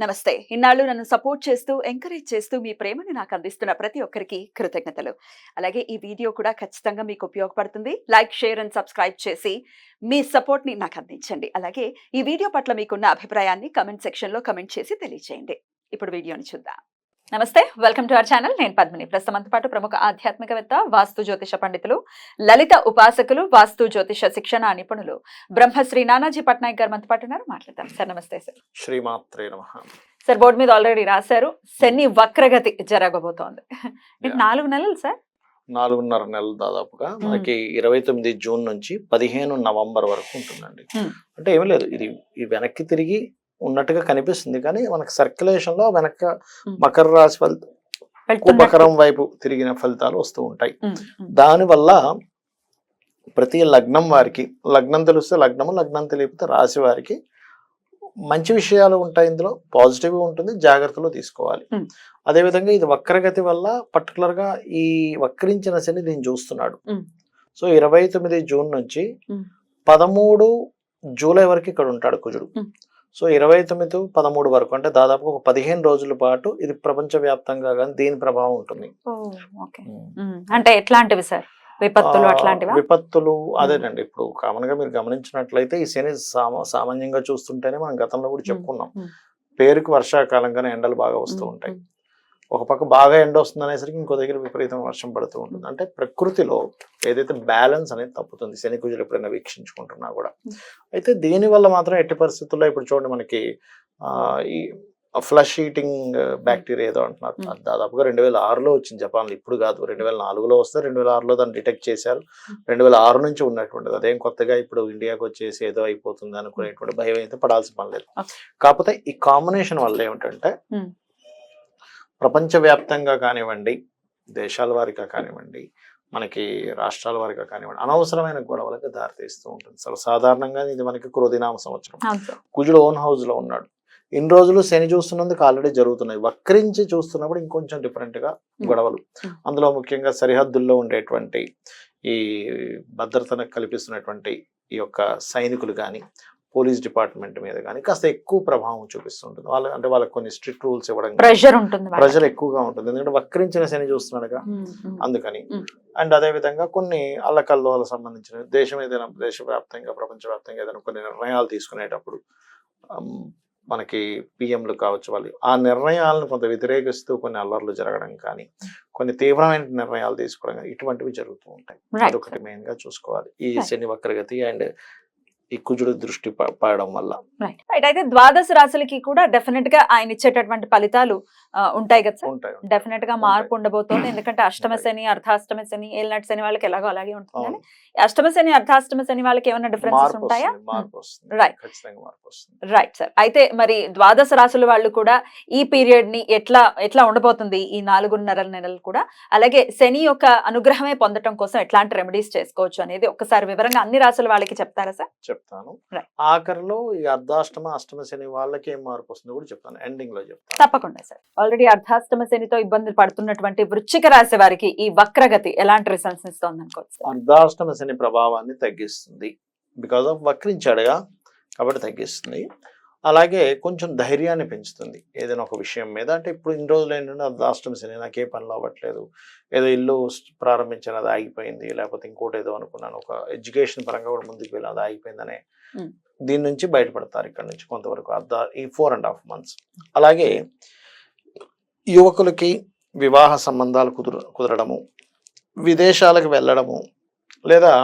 నమస్తే. ఇన్నాళ్ళు నన్ను సపోర్ట్ చేస్తూ, ఎంకరేజ్ చేస్తూ మీ ప్రేమని నాకు అందిస్తున్న ప్రతి ఒక్కరికి కృతజ్ఞతలు. అలాగే ఈ వీడియో కూడా ఖచ్చితంగా మీకు ఉపయోగపడుతుంది. లైక్, షేర్ అండ్ సబ్స్క్రైబ్ చేసి మీ సపోర్ట్‌ని నాకు అందించండి. అలాగే ఈ వీడియో పట్ల మీకున్న అభిప్రాయాన్ని కామెంట్ సెక్షన్‌లో కామెంట్ చేసి తెలియజేయండి. ఇప్పుడు వీడియోని చూద్దాం. నమస్తే, వెల్కమ్ టు అవర్ ఛానల్. నేను పద్మిని. ప్రస్తుతంతో పాటు ప్రముఖ ఆధ్యాత్మికవేత్త, వాస్తు జ్యోతిష పండితులు, లలిత ఉపాసకులు, వాస్తు జ్యోతిష శిక్షణ నిపుణులు బ్రహ్మశ్రీ నానాజీ పట్నాయక్ గారు మనతో పాటు ఉన్నారు. మాట్లాడతాం. సార్ నమస్తే. సార్ శ్రీమాత్రే నమః. సార్, బోర్డు మీద ఆల్రెడీ రాశారు, శని వక్రగతి జరగబోతోంది. 4 నెలలు సార్, 4.5 నెలలు దాదాపుగా మనకి 29 జూన్ నుంచి 15 నవంబర్ వరకు ఉంటుందండి. అంటే ఏమీ లేదు, ఇది వెనక్కి తిరిగి ఉన్నట్టుగా కనిపిస్తుంది, కానీ మనకి సర్క్యులేషన్ లో వెనక మకర రాశి మకరం వైపు తిరిగిన ఫలితాలు వస్తూ ఉంటాయి. దానివల్ల ప్రతి లగ్నం వారికి, లగ్నం తెలిస్తే లగ్నము, లగ్నం తెలియకపోతే రాశి వారికి మంచి విషయాలు ఉంటాయి. ఇందులో పాజిటివ్ ఉంటుంది, జాగ్రత్తలు తీసుకోవాలి. అదేవిధంగా ఇది వక్రగతి వల్ల పర్టికులర్ గా ఈ వక్రించిన శని దీన్ని చూస్తున్నాడు. సో 29 జూన్ నుంచి 13 జూలై వరకు ఇక్కడ ఉంటాడు కుజుడు. సో 29, 13 వరకు, అంటే దాదాపు ఒక 15 రోజుల పాటు ఇది ప్రపంచ వ్యాప్తంగా కానీ దీని ప్రభావం ఉంటుంది. అంటే ఎట్లాంటివి సార్? విపత్తులు అట్లాంటివి? విపత్తులు అదేనండి. ఇప్పుడు కామన్ గా మీరు గమనించినట్లయితే ఈ శని సామాన్యంగా చూస్తుంటేనే మనం గతంలో కూడా చెప్పుకున్నాం, పేరుకి వర్షాకాలంగానే ఎండలు బాగా వస్తూ ఉంటాయి. ఒక పక్క బాగా ఎండ వస్తుంది అనేసరికి ఇంకో దగ్గర విపరీతమైన వర్షం పడుతూ ఉంటుంది. అంటే ప్రకృతిలో ఏదైతే బ్యాలెన్స్ అనేది తప్పుతుంది శని కుజులు ఎప్పుడైనా వీక్షించుకుంటున్నా కూడా. అయితే దీనివల్ల మాత్రం ఎట్టి పరిస్థితుల్లో ఇప్పుడు చూడండి, మనకి ఈ ఫ్లష్ ఈటింగ్ బ్యాక్టీరియా ఏదో అంటున్నారు, దాదాపుగా 2006లో వచ్చింది జపాన్లో. ఇప్పుడు కాదు, 2004లో వస్తే 2006లో దాన్ని డిటెక్ట్ చేశారు. 2006 నుంచి ఉన్నటువంటిది, అదేం కొత్తగా ఇప్పుడు ఇండియాకి వచ్చేసి ఏదో అయిపోతుంది అనుకునేటువంటి భయం అయితే పడాల్సిన పని లేదు. కాకపోతే ఈ కాంబినేషన్ వల్ల ఏమిటంటే ప్రపంచవ్యాప్తంగా కానివ్వండి, దేశాల వారిగా కానివ్వండి, మనకి రాష్ట్రాల వారిగా కానివ్వండి, అనవసరమైన గొడవలకు దారితీస్తూ ఉంటుంది. సాధారణంగా ఇది మనకి క్రోధినామ సంవత్సరం. కుజుడు ఓన్ హౌస్ లో ఉన్నాడు. ఇన్ని రోజులు శని చూస్తున్నందుకు ఆల్రెడీ జరుగుతున్నాయి. వక్రించి చూస్తున్నప్పుడు ఇంకొంచెం డిఫరెంట్ గా గొడవలు, అందులో ముఖ్యంగా సరిహద్దుల్లో ఉండేటువంటి ఈ భద్రతను కల్పిస్తున్నటువంటి ఈ యొక్క సైనికులు కానీ, పోలీస్ డిపార్ట్మెంట్ మీద కానీ కాస్త ఎక్కువ ప్రభావం చూపిస్తుంటుంది. అంటే వాళ్ళకి కొన్ని స్ట్రిక్ట్ రూల్స్ ఇవ్వడం, ప్రెషర్ ఎక్కువగా ఉంటుంది. ఎందుకంటే వక్రించిన శని చూస్తున్నాడుగా, అందుకని. అండ్ అదే విధంగా కొన్ని అల్లకల్లోలకు సంబంధించిన దేశం ఏదైనా దేశవ్యాప్తంగా, ప్రపంచవ్యాప్తంగా ఏదైనా కొన్ని నిర్ణయాలు తీసుకునేటప్పుడు మనకి పిఎంలు కావచ్చు, వాళ్ళు ఆ నిర్ణయాలను కొంత వ్యతిరేకిస్తూ కొన్ని అల్లర్లు జరగడం కానీ, కొన్ని తీవ్రమైన నిర్ణయాలు తీసుకోవడం కానీ, ఇటువంటివి జరుగుతూ ఉంటాయి. అదొకటి మెయిన్ గా చూసుకోవాలి ఈ శని వక్రగతి అండ్ ఈ కుజుడు దృష్టి పడడం వల్ల. అయితే ద్వాదశ రాశులకి కూడా డెఫినెట్ గా ఆయన ఇచ్చేటటువంటి ఫలితాలు ఉంటాయి కదా సార్? ఉంటాయి. డెఫినెట్ గా మార్పు ఉండబోతోంది. ఎందుకంటే అష్టమ శని, అర్ధాష్టమ శని, ఏళ్ళనాటి శని వాళ్ళకి ఎలాగో అలాగే ఉంటుంది. కానీ అష్టమ శని, అర్ధాష్టమ శని వాళ్ళకి ఏమైనా డిఫరెన్సెస్ ఉంటాయా? Right sir. అయితే మరి ద్వాదశ రాశుల వాళ్ళు కూడా ఈ పీరియడ్ ని ఎట్లా ఉండబోతుంది ఈ 4.5 నెలలు కూడా, అలాగే శని యొక్క అనుగ్రహమే పొందడం కోసం ఎట్లాంటి రెమెడీస్ చేసుకోవచ్చు అనేది ఒక్కసారి వివరంగా అన్ని రాశుల వాళ్ళకి చెప్తారా సార్? చెప్తాను. ఆఖరిలో ఈ అర్ధాష్టమ, అష్టమ శని వాళ్ళకి ఏం మార్పు వస్తుందో కూడా చెప్తాను, ఎండింగ్ లో చెప్తాను. తప్పకుండా సార్. ఆల్రెడీ అర్ధాష్టమ శనితో ఇబ్బందులు పడుతున్నటువంటి వృశ్చిక రాశి వారికి ఈ వక్రగతి ఎలాంటి రిజల్ట్స్ ఇస్తుంది అనుకోవచ్చు? అర్ధాష్టమ శని ప్రభావాన్ని తగ్గిస్తుంది, బికాస్ ఆఫ్ వక్రించాడుగా కాబట్టి తగ్గిస్తుంది. అలాగే కొంచెం ధైర్యాన్ని పెంచుతుంది ఏదైనా ఒక విషయం మీద. అంటే ఇప్పుడు ఇన్ని రోజులు ఏంటంటే అర్ధాష్టమ శని, నాకే పనులు అవ్వట్లేదు, ఏదో ఇల్లు ప్రారంభించాను అది ఆగిపోయింది, లేకపోతే ఇంకోటి ఏదో అనుకున్నాను, ఒక ఎడ్యుకేషన్ పరంగా కూడా ముందుకు వెళ్ళి అది ఆగిపోయిందనే దీని నుంచి బయటపడతారు ఇక్కడ నుంచి కొంతవరకు ఈ 4.5 months. అలాగే యువకులకి వివాహ సంబంధాలు కుదరడము, విదేశాలకు వెళ్ళడము, లేదా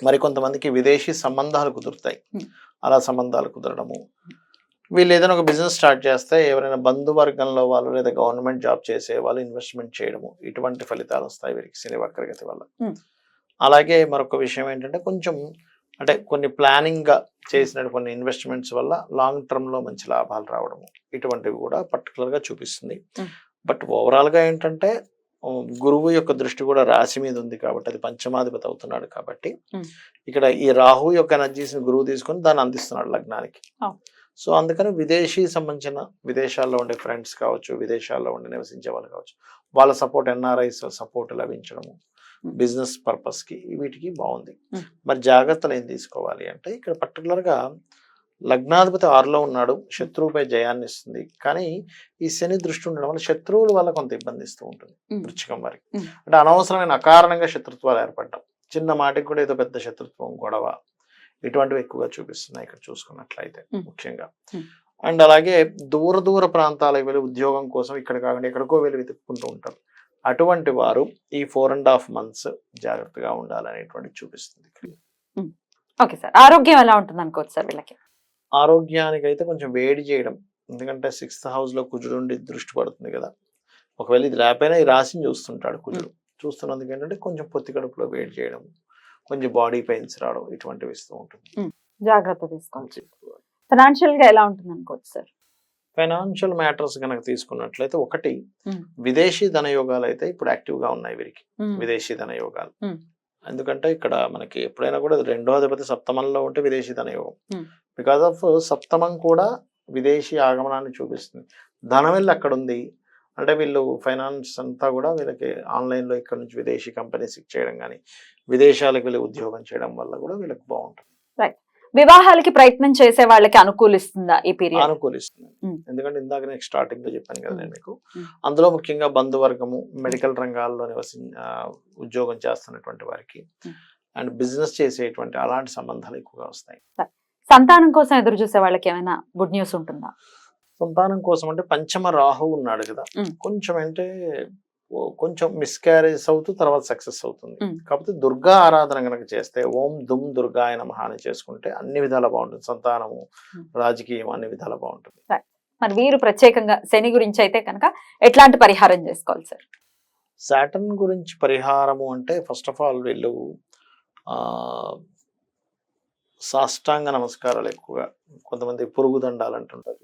మరికొంతమందికి విదేశీ సంబంధాలు కుదురుతాయి. అలా సంబంధాలు కుదరడము, వీళ్ళు ఏదైనా ఒక బిజినెస్ స్టార్ట్ చేస్తే ఎవరైనా బంధువర్గంలో వాళ్ళు లేదా గవర్నమెంట్ జాబ్ చేసే వాళ్ళు ఇన్వెస్ట్మెంట్ చేయడము, ఇటువంటి ఫలితాలు వస్తాయి వీరికి శని వక్రగతి వల్ల. అలాగే మరొక విషయం ఏంటంటే కొంచెం అంటే కొన్ని ప్లానింగ్ గా చేసిన కొన్ని ఇన్వెస్ట్మెంట్స్ వల్ల లాంగ్ టర్మ్ లో మంచి లాభాలు రావడము, ఇటువంటివి కూడా పర్టికులర్ గా చూపిస్తుంది. బట్ ఓవరాల్ గా ఏంటంటే గురువు యొక్క దృష్టి కూడా రాశి మీద ఉంది కాబట్టి, అది పంచమాధిపతి అవుతున్నాడు కాబట్టి ఇక్కడ ఈ రాహు యొక్క ఎనర్జీస్ని గురువు తీసుకొని దాన్ని అందిస్తున్నాడు లగ్నానికి. సో అందుకని విదేశీ సంబంధించిన విదేశాల్లో ఉండే ఫ్రెండ్స్ కావచ్చు, విదేశాల్లో ఉండి నివసించే వాళ్ళు కావచ్చు, వాళ్ళ సపోర్ట్, ఎన్ఆర్ఐస్ సపోర్ట్ లభించడము, బిజినెస్ పర్పస్ కి వీటికి బాగుంది. మరి జాగ్రత్తలు ఏం తీసుకోవాలి అంటే ఇక్కడ పర్టికులర్ గా లగ్నాధిపతి 6లో ఉన్నాడు, శత్రువుపై జయాన్ని ఇస్తుంది. కానీ ఈ శని దృష్టి ఉండడం వల్ల శత్రువుల వల్ల కొంత ఇబ్బంది ఇస్తూ ఉంటుంది వృశ్చికం వారికి. అంటే అనవసరమైన అకారణంగా శత్రుత్వాలు ఏర్పడటం, చిన్న మాటకి కూడా ఏదో పెద్ద శత్రుత్వం, గొడవ, ఇటువంటివి ఎక్కువగా చూపిస్తున్నాయి ఇక్కడ చూసుకున్నట్లయితే ముఖ్యంగా. అండ్ అలాగే దూర దూర ప్రాంతాలకు వెళ్ళి ఉద్యోగం కోసం ఇక్కడ కాకుండా ఎక్కడికో వెళ్ళి వెతుక్కుంటూ ఉంటారు. అటువంటి వారు ఈ 4.5 months జాగ్రత్తగా ఉండాలనేటువంటి చూపిస్తుంది. ఓకే సార్, ఆరోగ్యం ఎలా ఉంటుంది అనుకోవచ్చు సార్ వీళ్ళకి? ఆరోగ్యానికి అయితే కొంచెం వేడి చేయడం, ఎందుకంటే 6th house లో కుజుడు ఉండి దృష్టి పడుతుంది కదా. ఒకవేళ ఇది లేకపోయినా ఈ రాశిని చూస్తుంటాడు కుజుడు, చూస్తున్నందుకు ఏంటంటే కొంచెం పొత్తి కడుపులో వేడి చేయడం, కొంచెం బాడీ పెయిన్స్ రావడం, ఇటువంటివి ఇస్తూ ఉంటుంది. జాగ్రత్త తీసుకోవాలి. ఫైనాన్షియల్ గా ఎలా ఉంటుంది అనుకోవచ్చు సార్? ఫైనాన్షియల్ మ్యాటర్స్ కనుక తీసుకున్నట్లయితే ఒకటి, విదేశీ ధనయోగాలు అయితే ఇప్పుడు యాక్టివ్ గా ఉన్నాయి వీరికి, విదేశీ ధనయోగాలు. ఎందుకంటే ఇక్కడ మనకి ఎప్పుడైనా కూడా 2వ అధిపతి సప్తమంలో ఉంటే విదేశీ ధనయోగం, బికాస్ ఆఫ్ సప్తమం కూడా విదేశీ ఆగమనాన్ని చూపిస్తుంది. ధనం వెళ్ళి అక్కడ ఉంది అంటే వీళ్ళు ఫైనాన్స్ అంతా కూడా వీళ్ళకి ఆన్లైన్లో ఇక్కడ నుంచి విదేశీ కంపెనీస్ చేయడం కానీ, విదేశాలకు వెళ్ళి ఉద్యోగం చేయడం వల్ల కూడా వీళ్ళకి బాగుంటుంది. వివాహాలకి ప్రయత్నం చేసే వాళ్ళకి అనుకూలిస్తుందా ఈ పీరియడ్? అనుకూలిస్తుంది, ఎందుకంటే ఇందాక నేను స్టార్టింగ్ లో చెప్పాను కదా నేను మీకు, అందులో ముఖ్యంగా బంధువర్గము, మెడికల్ రంగాల్లో ఉద్యోగం చేస్తున్నటువంటి వారికి అండ్ బిజినెస్ చేసేటువంటి అలాంటి సంబంధాలు ఎక్కువగా వస్తాయి. సంతానం కోసం ఎదురు చూసే వాళ్ళకి ఏమైనా గుడ్ న్యూస్ ఉంటుందా? సంతానం కోసం అంటే పంచమ రాహు ఉన్నాడు కదా, కొంచెం అంటే కొంచెం మిస్క్యారేజ్ అవుతూ తర్వాత సక్సెస్ అవుతుంది. కాకపోతే దుర్గా ఆరాధన కనుక చేస్తే, ఓం దుమ్ దుర్గాయ నమః అని చేసుకుంటే అన్ని విధాలా బాగుంటుంది. సంతానము, రాజకీయం అన్ని విధాలా బాగుంటుంది. మరి వీరు ప్రత్యేకంగా శని గురించి అయితే కనుక ఎట్లాంటి పరిహారం చేసుకోవాలి సార్? సాటర్న్ గురించి పరిహారము అంటే ఫస్ట్ ఆఫ్ ఆల్ వీళ్ళు సాష్టాంగ నమస్కారాలు ఎక్కువగా, కొంతమంది పొరుగు దండాలు అంటుంటారు,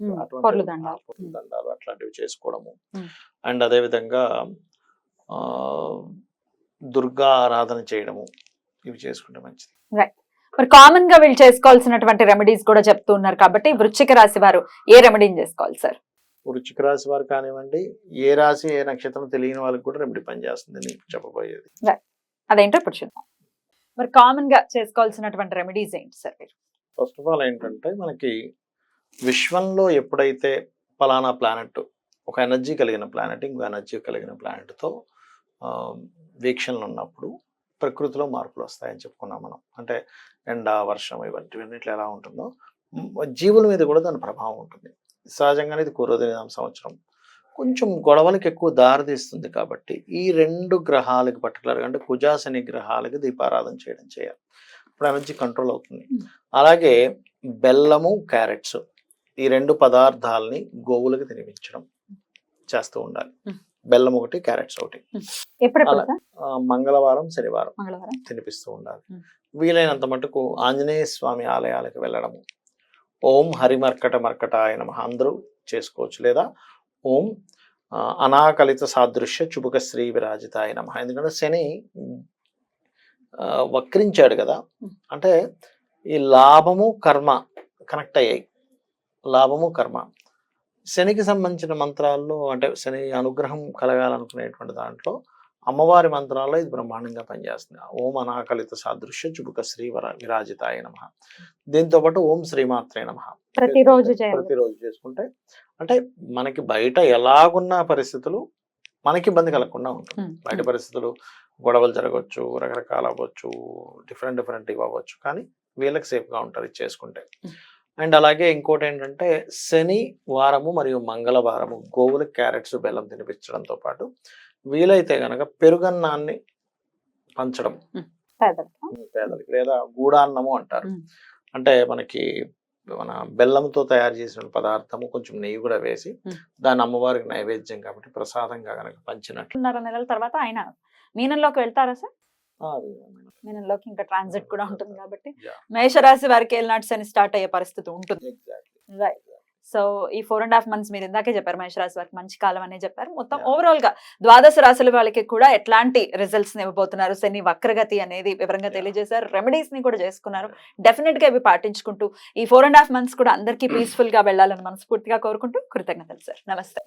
పొరుగు దండాలు అట్లాంటివి చేసుకోవడము. అండ్ అదే విధంగా దుర్గా ఆరాధన చేయడము, ఇవి చేసుకుంటే మంచిది. మరి కామన్ గా వీళ్ళు చేసుకోవాల్సినటువంటి రెమెడీస్ కూడా చెప్తూ ఉన్నారు కాబట్టి వృశ్చిక రాశి వారు ఏ రెమెడీని చేసుకోవాలి సార్? వృశ్చిక రాశి వారు కానివ్వండి, ఏ రాశి ఏ నక్షత్రం తెలియని వాళ్ళకి కూడా రెమెడీ పనిచేస్తుంది నీకు చెప్పబోయేది. అదేంటో ఇప్పుడు చూద్దాం. మరి కామన్ గా చేసుకోవాల్సినటువంటి రెమెడీస్ ఏంటి సార్? ఫస్ట్ ఆఫ్ ఆల్ ఏంటంటే మనకి విశ్వంలో ఎప్పుడైతే ఫలానా ప్లానెట్, ఒక ఎనర్జీ కలిగిన ప్లానెట్ ఇంకో ఎనర్జీ కలిగిన ప్లానెట్తో వీక్షణలు ఉన్నప్పుడు ప్రకృతిలో మార్పులు వస్తాయని చెప్పుకున్నాం మనం. అంటే ఎండ, వర్షం, ఇవన్నిట్లో ఎలా ఉంటుందో జీవుల మీద కూడా దాని ప్రభావం ఉంటుంది. సహజంగానే ఇది క్రోధినామ సంవత్సరం, కొంచెం గొడవలకు ఎక్కువ దారితీస్తుంది. కాబట్టి ఈ 2 గ్రహాలకి పర్టికులర్గా అంటే కుజ శని గ్రహాలకి దీపారాధన చేయడం చేయాలి, ఇప్పుడు ఎనర్జీ కంట్రోల్ అవుతుంది. అలాగే బెల్లము, క్యారెట్స్ ఈ 2 పదార్థాలని గోవులకు తినిపించడం చేస్తూ ఉండాలి. బెల్లం ఒకటి, క్యారెట్స్ ఒకటి. మంగళవారం, శనివారం తినిపిస్తూ ఉండాలి. వీలైనంత మటుకు ఆంజనేయ స్వామి ఆలయాలకు వెళ్ళడము, ఓం హరిమర్కట మర్కటాయ నమః అందరూ చేసుకోవచ్చు, లేదా ఓం అనాకలిత సాదృశ్య చుబుక శ్రీ విరాజితాయ నమః. ఎందుకంటే శని వక్రించాడు కదా, అంటే ఈ లాభము కర్మ కనెక్ట్ అయ్యాయి. లాభము కర్మ శనికి సంబంధించిన మంత్రాల్లో, అంటే శని అనుగ్రహం కలగాలనుకునేటువంటి దాంట్లో అమ్మవారి మంత్రాల్లో ఇది బ్రహ్మాండంగా పనిచేస్తుంది. ఓం అనాకలిత సాదృశ్య చుబుక శ్రీ విరాజితాయ నమః. దీంతో పాటు ఓం శ్రీమాత్రే నమః ప్రతిరోజు చేసుకుంటే అంటే మనకి బయట ఎలాగున్న పరిస్థితులు మనకి ఇబ్బంది కలగకుండా ఉంటుంది. బయట పరిస్థితులు గొడవలు జరగవచ్చు, రకరకాల అవ్వచ్చు, డిఫరెంట్ ఇవి అవ్వచ్చు, కానీ వీళ్ళకి సేఫ్గా ఉంటారు ఇది చేసుకుంటే. అండ్ అలాగే ఇంకోటి ఏంటంటే శని వారము మరియు మంగళవారము గోవులకు క్యారెట్స్, బెల్లం తినిపించడంతో పాటు వీలైతే గనక పెరుగన్నాన్ని పంచడం పేదలకి, లేదా గూడాన్నము అంటారు. అంటే మనకి మన బెల్లంతో తయారు చేసిన పదార్థము కొంచెం నెయ్యి కూడా వేసి దాన్ని అమ్మవారికి నైవేద్యం కాబట్టి ప్రసాదంగా కనుక పంచినట్లు. 2.5 నెలల తర్వాత ఆయన మీనంలోకి వెళ్తారా సార్? మీనంలోకి ఇంకా ట్రాన్సిట్ కూడా ఉంటుంది కాబట్టి మేషరాశి వారికి ఏలినాటి శని స్టార్ట్ అయ్యే పరిస్థితి ఉంటుంది. రైట్. సో ఈ 4.5 months మీరు ఇందాకే చెప్పారు మేషరాశి వారికి మంచి కాలం అనే చెప్పారు. మొత్తం ఓవరాల్ గా ద్వాదశ రాశుల వాళ్ళకి కూడా ఎట్లాంటి రిజల్ట్స్ ఇవ్వబోతున్నారు, శని వక్రగతి అనేది వివరంగా తెలియజేశారు. రెమెడీస్ ని కూడా చేసుకున్నారు. డెఫినెట్ గా ఇవి పాటించుకుంటూ ఈ 4.5 months కూడా అందరికీ పీస్ఫుల్ గా వెళ్ళాలని మనస్ఫూర్తిగా కోరుకుంటూ కృతజ్ఞతలు సార్. నమస్తే.